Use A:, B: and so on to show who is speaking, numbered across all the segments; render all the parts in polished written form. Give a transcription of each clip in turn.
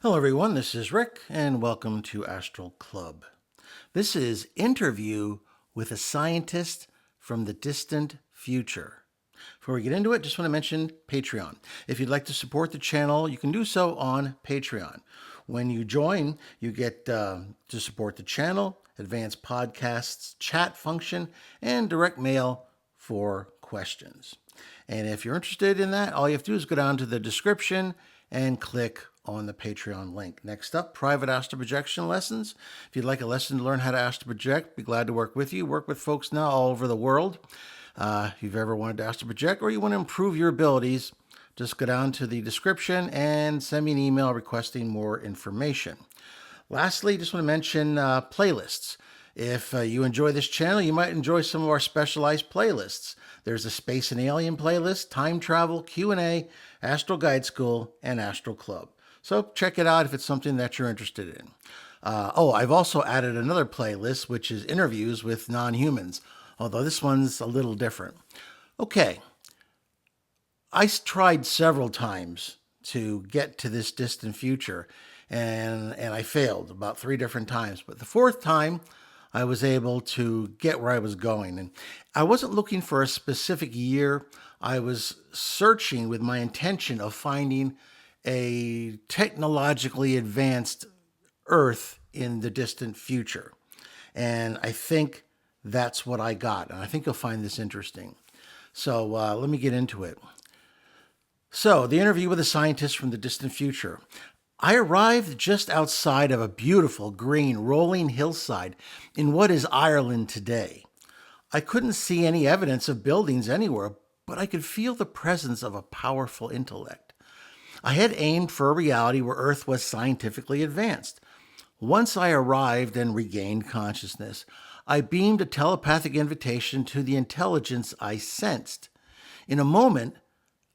A: Hello, everyone. This is Rick, and welcome to Astral Club. This is Interview with a Scientist from the Distant Future. Before we get into it, just want to mention Patreon. If you'd like to support the channel, you can do so on Patreon. When you join, you get to support the channel, advanced podcasts, chat function, and direct mail for questions. And if you're interested in that, all you have to do is go down to the description and click on the Patreon link. Next up, private astral projection lessons. If you'd like a lesson to learn how to astral project, be glad to work with you. Work with folks now all over the world. If you've ever wanted to astral project or you want to improve your abilities, just go down to the description and send me an email requesting more information. Lastly, just want to mention playlists. If you enjoy this channel, you might enjoy some of our specialized playlists. There's a Space and Alien playlist, Time Travel, Q&A, Astral Guide School, and Astral Club. So check it out if it's something that you're interested in. I've also added another playlist, which is interviews with non-humans, although this one's a little different. Okay, I tried several times to get to this distant future, and I failed about 3 different times. But the 4th time, I was able to get where I was going. And I wasn't looking for a specific year. I was searching with my intention of finding a technologically advanced Earth in the distant future. And I think that's what I got. And I think you'll find this interesting. So let me get into it. So, the interview with a scientist from the distant future. I arrived just outside of a beautiful green rolling hillside in what is Ireland today. I couldn't see any evidence of buildings anywhere, but I could feel the presence of a powerful intellect. I had aimed for a reality where Earth was scientifically advanced. Once I arrived and regained consciousness, I beamed a telepathic invitation to the intelligence I sensed. In a moment,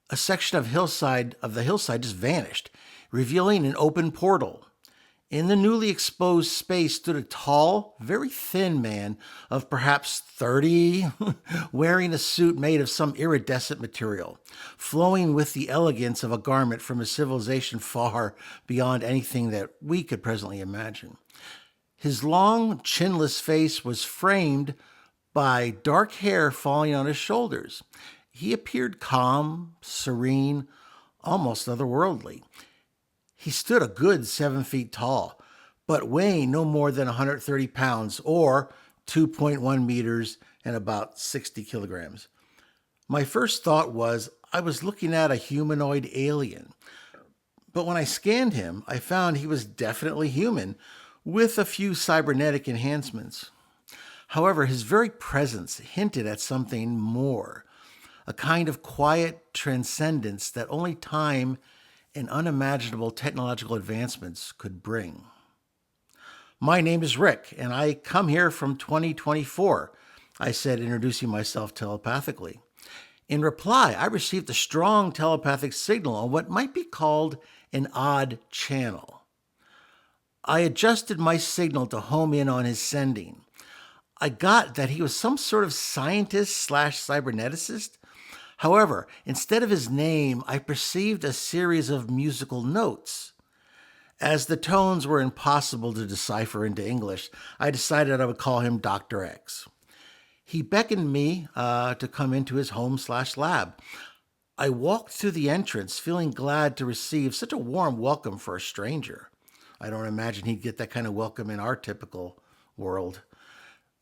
A: a section of the hillside just vanished, revealing an open portal. In the newly exposed space stood a tall, very thin man of perhaps 30, wearing a suit made of some iridescent material, flowing with the elegance of a garment from a civilization far beyond anything that we could presently imagine. His long, chinless face was framed by dark hair falling on his shoulders. He appeared calm, serene, almost otherworldly. He stood a good 7 feet tall, but weighing no more than 130 pounds or 2.1 meters and about 60 kilograms. My first thought was I was looking at a humanoid alien. But when I scanned him, I found he was definitely human with a few cybernetic enhancements. However, his very presence hinted at something more. A kind of quiet transcendence that only time and unimaginable technological advancements could bring. My name is Rick, and I come here from 2024, I said, introducing myself telepathically. In reply, I received a strong telepathic signal on what might be called an odd channel. I adjusted my signal to home in on his sending. I got that he was some sort of scientist/cyberneticist. However, instead of his name, I perceived a series of musical notes. As the tones were impossible to decipher into English, I decided I would call him Dr. X. He beckoned me to come into his home/lab. I walked through the entrance, feeling glad to receive such a warm welcome for a stranger. I don't imagine he'd get that kind of welcome in our typical world.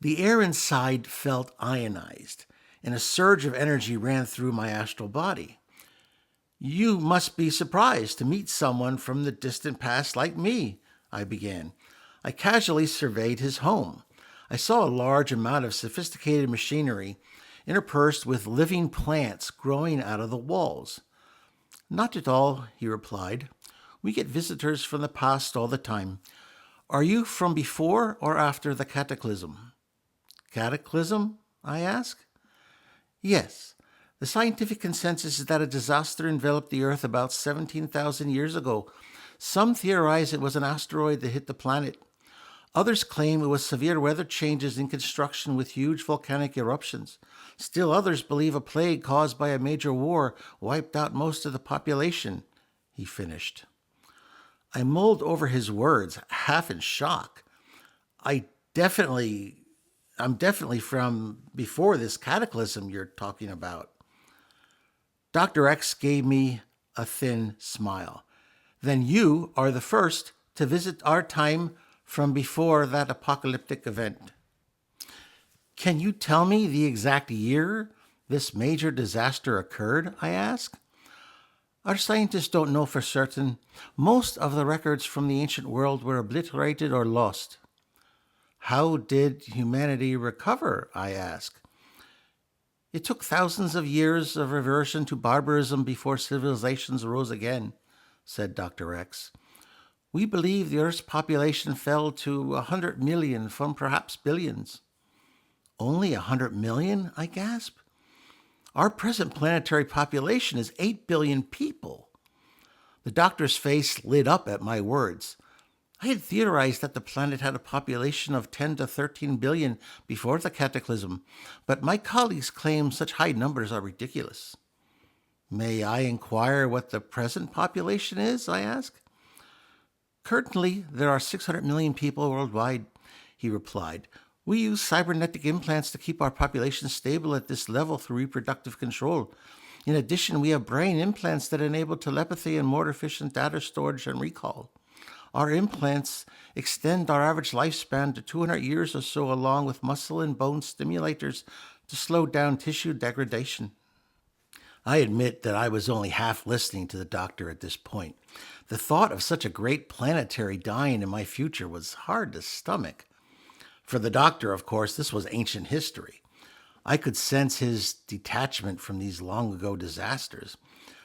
A: The air inside felt ionized, and a surge of energy ran through my astral body. You must be surprised to meet someone from the distant past like me, I began. I casually surveyed his home. I saw a large amount of sophisticated machinery interspersed with living plants growing out of the walls. Not at all, he replied. We get visitors from the past all the time. Are you from before or after the cataclysm? Cataclysm? I asked. Yes. The scientific consensus is that a disaster enveloped the Earth about 17,000 years ago. Some theorize it was an asteroid that hit the planet. Others claim it was severe weather changes in construction with huge volcanic eruptions. Still others believe a plague caused by a major war wiped out most of the population, he finished. I mulled over his words, half in shock. I definitely, I'm definitely from before this cataclysm you're talking about. Dr. X gave me a thin smile. Then you are the first to visit our time from before that apocalyptic event. Can you tell me the exact year this major disaster occurred? I asked. Our scientists don't know for certain. Most of the records from the ancient world were obliterated or lost. How did humanity recover? I asked. It took thousands of years of reversion to barbarism before civilizations rose again, said Dr. X. We believe the Earth's population fell to 100 million from perhaps billions. Only 100 million? I gasped. Our present planetary population is 8 billion people. The doctor's face lit up at my words. I had theorized that the planet had a population of 10 to 13 billion before the cataclysm, but my colleagues claim such high numbers are ridiculous. May I inquire what the present population is? I asked. Currently, there are 600 million people worldwide, he replied. We use cybernetic implants to keep our population stable at this level through reproductive control. In addition, we have brain implants that enable telepathy and more efficient data storage and recall. Our implants extend our average lifespan to 200 years or so, along with muscle and bone stimulators to slow down tissue degradation. I admit that I was only half listening to the doctor at this point. The thought of such a great planetary dying in my future was hard to stomach. For the doctor, of course, this was ancient history. I could sense his detachment from these long ago disasters.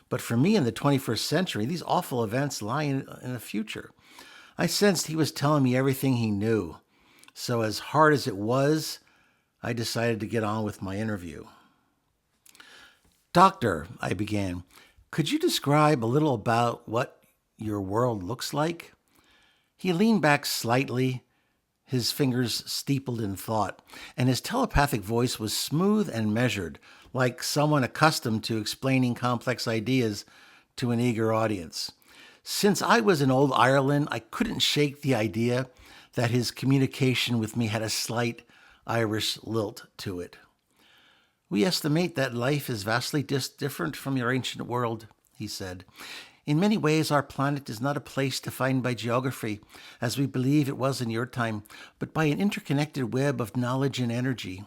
A: But for me in the 21st century, these awful events lie in the future. I sensed he was telling me everything he knew. So as hard as it was, I decided to get on with my interview. Doctor, I began, could you describe a little about what your world looks like? He leaned back slightly, his fingers steepled in thought, and his telepathic voice was smooth and measured, like someone accustomed to explaining complex ideas to an eager audience. Since I was in old Ireland, I couldn't shake the idea that his communication with me had a slight Irish lilt to it. We estimate that life is vastly different from your ancient world, he said. In many ways, our planet is not a place defined by geography, as we believe it was in your time, but by an interconnected web of knowledge and energy.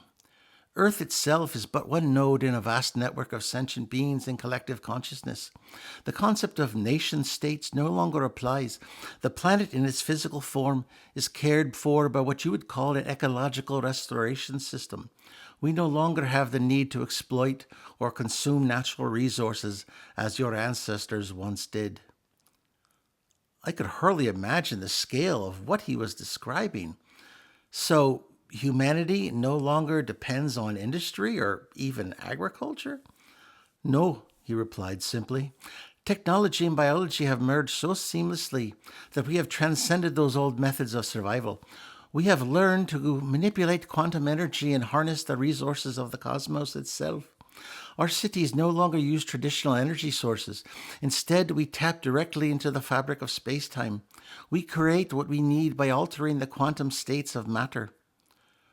A: Earth itself is but one node in a vast network of sentient beings and collective consciousness. The concept of nation-states no longer applies. The planet in its physical form is cared for by what you would call an ecological restoration system. We no longer have the need to exploit or consume natural resources as your ancestors once did. I could hardly imagine the scale of what he was describing. So, humanity no longer depends on industry or even agriculture? No, he replied simply. Technology and biology have merged so seamlessly that we have transcended those old methods of survival. We have learned to manipulate quantum energy and harness the resources of the cosmos itself. Our cities no longer use traditional energy sources. Instead, we tap directly into the fabric of space-time. We create what we need by altering the quantum states of matter.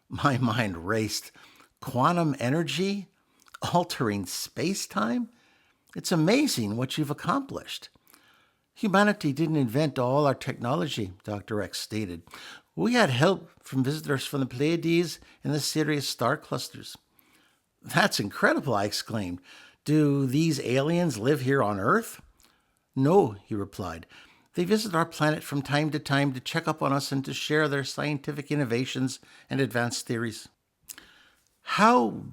A: My mind raced. Quantum energy? Altering space-time? It's amazing what you've accomplished. Humanity didn't invent all our technology, Dr. X stated. We had help from visitors from the Pleiades and the Sirius star clusters. That's incredible, I exclaimed. Do these aliens live here on Earth? No, he replied. They visit our planet from time to check up on us and to share their scientific innovations and advanced theories. How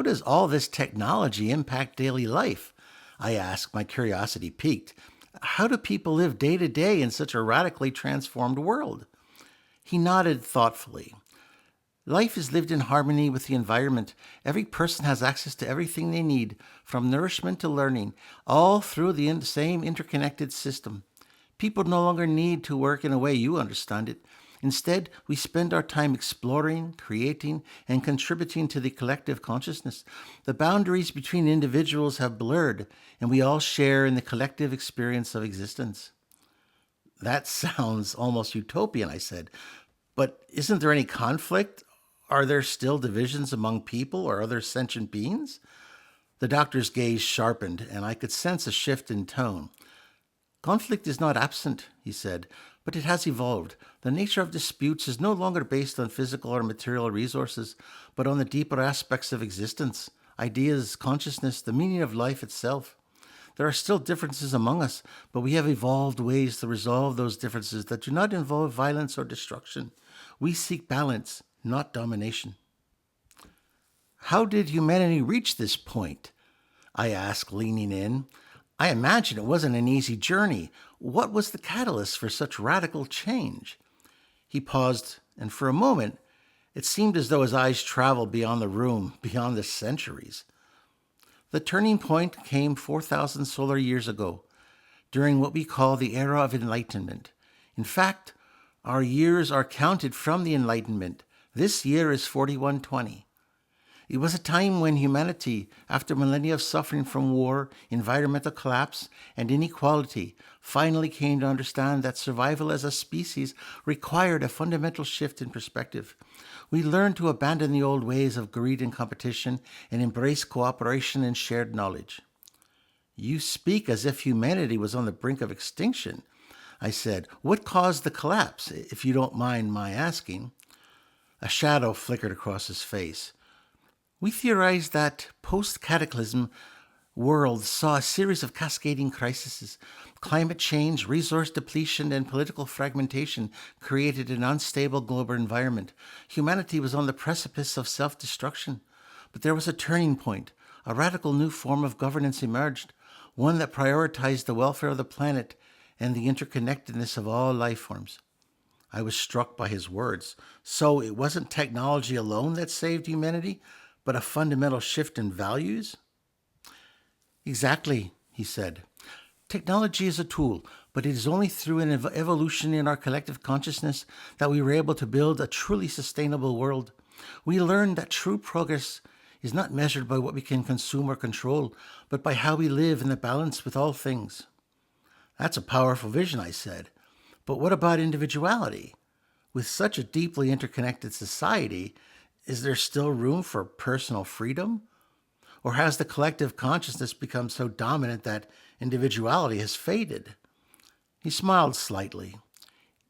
A: does all this technology impact daily life? I asked, my curiosity piqued. How do people live day to day in such a radically transformed world? He nodded thoughtfully. Life is lived in harmony with the environment. Every person has access to everything they need, from nourishment to learning, all through the same interconnected system. People no longer need to work in a way you understand it. Instead, we spend our time exploring, creating, and contributing to the collective consciousness. The boundaries between individuals have blurred, and we all share in the collective experience of existence. That sounds almost utopian, I said. But isn't there any conflict? Are there still divisions among people or other sentient beings? The doctor's gaze sharpened, and I could sense a shift in tone. Conflict is not absent, he said, but it has evolved. The nature of disputes is no longer based on physical or material resources, but on the deeper aspects of existence, ideas, consciousness, the meaning of life itself. There are still differences among us, but we have evolved ways to resolve those differences that do not involve violence or destruction. We seek balance, not domination. How did humanity reach this point? I asked, leaning in. I imagine it wasn't an easy journey. What was the catalyst for such radical change? He paused, and for a moment, it seemed as though his eyes traveled beyond the room, beyond the centuries. The turning point came 4,000 solar years ago, during what we call the era of enlightenment. In fact, our years are counted from the Enlightenment. This year is 4120. It was a time when humanity, after millennia of suffering from war, environmental collapse, and inequality, finally came to understand that survival as a species required a fundamental shift in perspective. We learned to abandon the old ways of greed and competition and embrace cooperation and shared knowledge. You speak as if humanity was on the brink of extinction, I said. What caused the collapse, if you don't mind my asking? A shadow flickered across his face. We theorized that post-cataclysm world saw a series of cascading crises. Climate change, resource depletion, and political fragmentation created an unstable global environment. Humanity was on the precipice of self-destruction. But there was a turning point. A radical new form of governance emerged, one that prioritized the welfare of the planet and the interconnectedness of all life forms. I was struck by his words. So it wasn't technology alone that saved humanity, but a fundamental shift in values? Exactly, he said. Technology is a tool, but it is only through an evolution in our collective consciousness that we were able to build a truly sustainable world. We learned that true progress is not measured by what we can consume or control, but by how we live in the balance with all things. That's a powerful vision, I said. But what about individuality? With such a deeply interconnected society, is there still room for personal freedom? Or has the collective consciousness become so dominant that individuality has faded? He smiled slightly.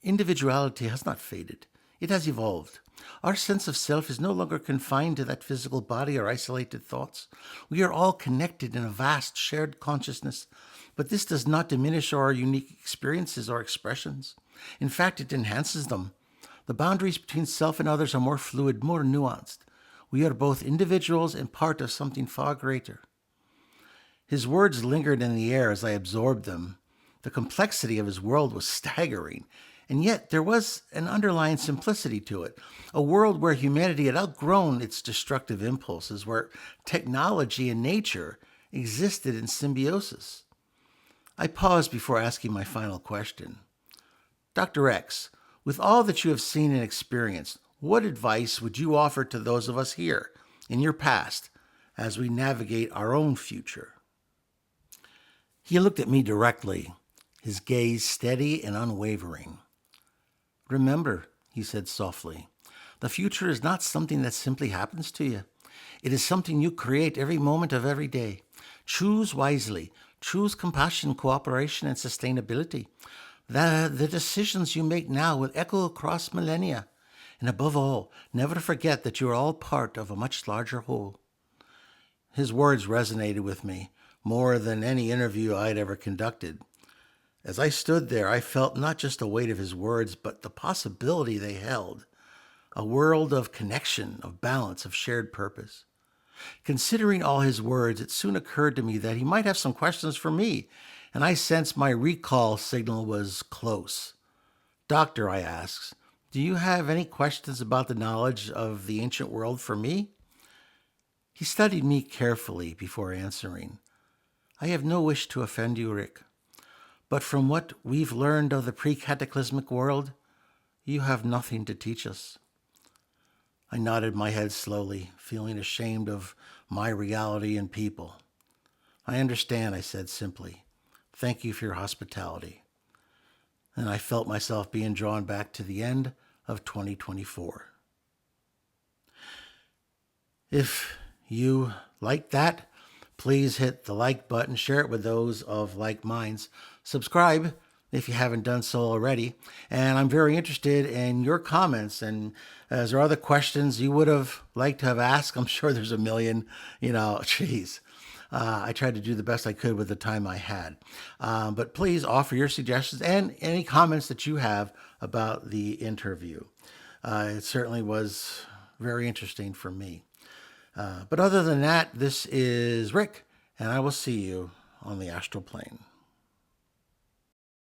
A: Individuality has not faded. It has evolved. Our sense of self is no longer confined to that physical body or isolated thoughts. We are all connected in a vast shared consciousness, but this does not diminish our unique experiences or expressions. In fact, it enhances them. The boundaries between self and others are more fluid, more nuanced. We are both individuals and part of something far greater. His words lingered in the air as I absorbed them. The complexity of his world was staggering, and yet there was an underlying simplicity to it. A world where humanity had outgrown its destructive impulses, where technology and nature existed in symbiosis. I paused before asking my final question. Dr. X, with all that you have seen and experienced, what advice would you offer to those of us here in your past as we navigate our own future? He looked at me directly, his gaze steady and unwavering. Remember, he said softly, the future is not something that simply happens to you. It is something you create every moment of every day. Choose wisely. Choose compassion, cooperation, and sustainability. The decisions you make now will echo across millennia. And above all, never forget that you are all part of a much larger whole. His words resonated with me more than any interview I had ever conducted. As I stood there, I felt not just the weight of his words, but the possibility they held. A world of connection, of balance, of shared purpose. Considering all his words, it soon occurred to me that he might have some questions for me, and I sensed my recall signal was close. Doctor, I asked, do you have any questions about the knowledge of the ancient world for me? He studied me carefully before answering. I have no wish to offend you, Rick. But from what we've learned of the pre-cataclysmic world, you have nothing to teach us. I nodded my head slowly, feeling ashamed of my reality and people. I understand, I said simply. Thank you for your hospitality. and I felt myself being drawn back to the end of 2024. If you like that, please hit the like button, share it with those of like minds, subscribe if you haven't done so already. And I'm very interested in your comments. And is there other questions you would have liked to have asked? I'm sure there's a million, geez. I tried to do the best I could with the time I had. But please offer your suggestions and any comments that you have about the interview. It certainly was very interesting for me. But other than that, this is Rick, and I will see you on the astral plane.